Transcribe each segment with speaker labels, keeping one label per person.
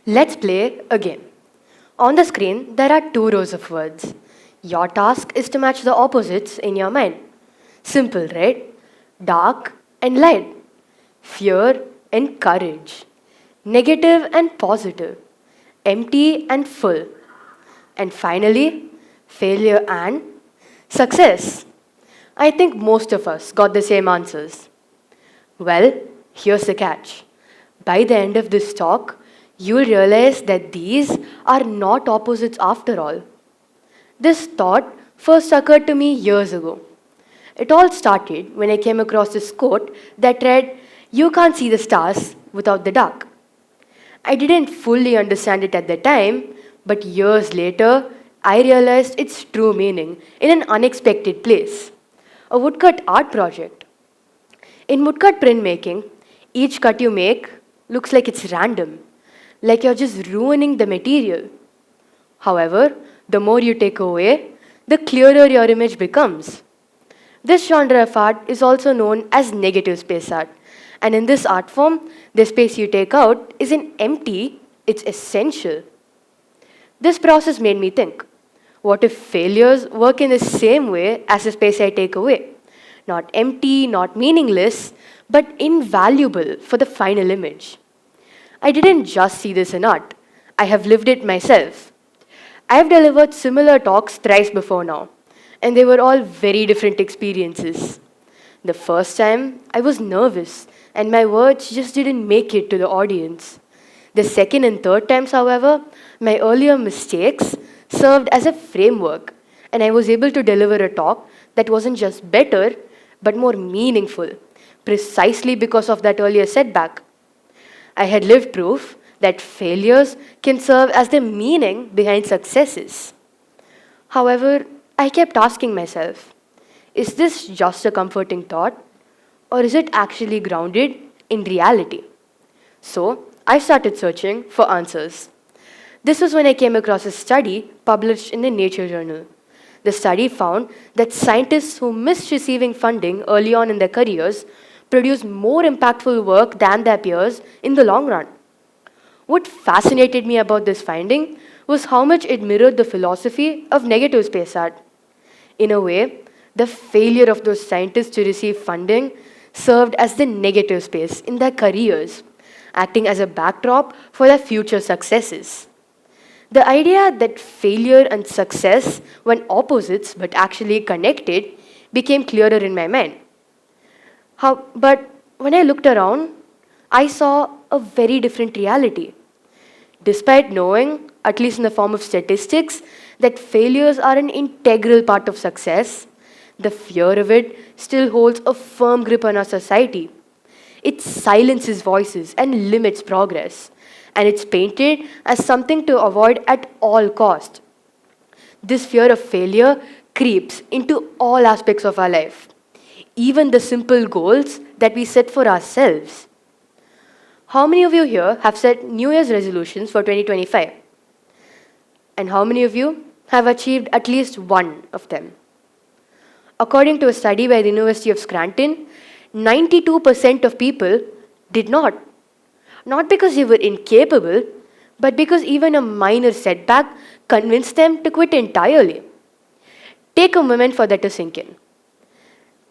Speaker 1: Let's play a game. On the screen, there are two rows of words. Your task is to match the opposites in your mind. Simple, right? Dark and light, fear and courage, negative and positive, empty and full, and finally, failure and success. I think most of us got the same answers. Well, here's the catch. By the end of this talk, you'll realize that these are not opposites after all. This thought first occurred to me years ago. It all started when I came across this quote that read, "You can't see the stars without the dark." I didn't fully understand it at the time, but years later, I realized its true meaning in an unexpected place: a woodcut art project. In woodcut printmaking, each cut you make looks like it's random, like you're just ruining the material. However, the more you take away, the clearer your image becomes. This genre of art is also known as negative space art. And in this art form, the space you take out isn't empty, it's essential. This process made me think, what if failures work in the same way as the space I take away? Not empty, not meaningless, but invaluable for the final image. I didn't just see this in art, I have lived it myself. I have delivered similar talks thrice before now, and they were all very different experiences. The first time, I was nervous, and my words just didn't make it to the audience. The second and third times, however, my earlier mistakes served as a framework, and I was able to deliver a talk that wasn't just better, but more meaningful, precisely because of that earlier setback. I had lived proof that failures can serve as the meaning behind successes. However, I kept asking myself, is this just a comforting thought, or is it actually grounded in reality? So, I started searching for answers. This was when I came across a study published in the Nature journal. The study found that scientists who missed receiving funding early on in their careers produced more impactful work than their peers in the long run. What fascinated me about this finding was how much it mirrored the philosophy of negative space art. In a way, the failure of those scientists to receive funding served as the negative space in their careers, acting as a backdrop for their future successes. The idea that failure and success were opposites but actually connected became clearer in my mind. But when I looked around, I saw a very different reality. Despite knowing, at least in the form of statistics, that failures are an integral part of success, the fear of it still holds a firm grip on our society. It silences voices and limits progress, and it's painted as something to avoid at all cost. This fear of failure creeps into all aspects of our life, even the simple goals that we set for ourselves. How many of you here have set New Year's resolutions for 2025? And how many of you have achieved at least one of them? According to a study by the University of Scranton, 92% of people did not. Not because they were incapable, but because even a minor setback convinced them to quit entirely. Take a moment for that to sink in.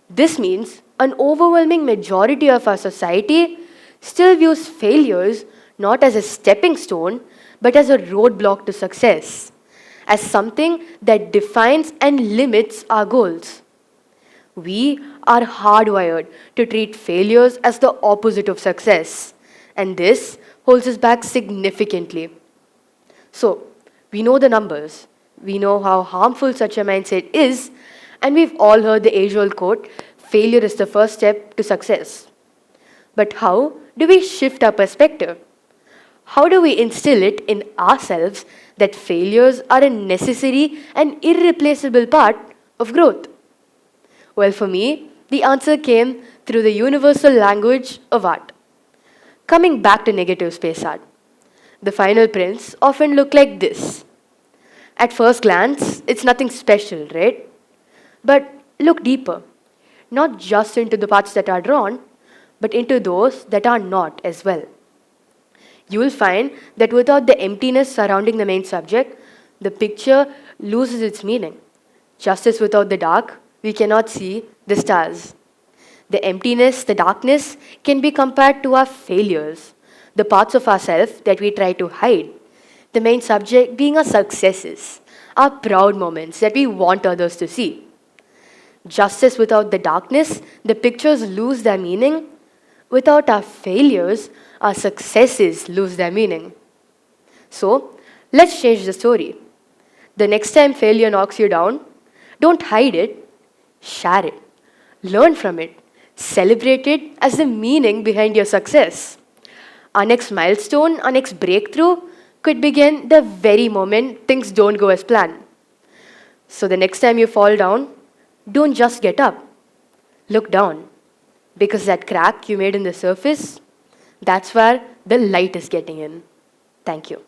Speaker 1: This means an overwhelming majority of our society still views failures not as a stepping stone, but as a roadblock to success, as something that defines and limits our goals. We are hardwired to treat failures as the opposite of success, and this holds us back significantly. So, we know the numbers, we know how harmful such a mindset is, and we've all heard the age-old quote, failure is the first step to success. But how do we shift our perspective? How do we instill it in ourselves that failures are a necessary and irreplaceable part of growth? Well, for me, the answer came through the universal language of art. Coming back to negative space art, the final prints often look like this. At first glance, it's nothing special, right? But look deeper, not just into the parts that are drawn, but into those that are not as well. You will find that without the emptiness surrounding the main subject, the picture loses its meaning. Just as without the dark, we cannot see the stars. The emptiness, the darkness can be compared to our failures, the parts of ourselves that we try to hide. The main subject being our successes, our proud moments that we want others to see. Just as without the darkness, the pictures lose their meaning, without our failures, our successes lose their meaning. So, let's change the story. The next time failure knocks you down, don't hide it, share it, learn from it, celebrate it as the meaning behind your success. Our next milestone, our next breakthrough could begin the very moment things don't go as planned. So the next time you fall down, don't just get up. Look down. Because that crack you made in the surface, that's where the light is getting in. Thank you.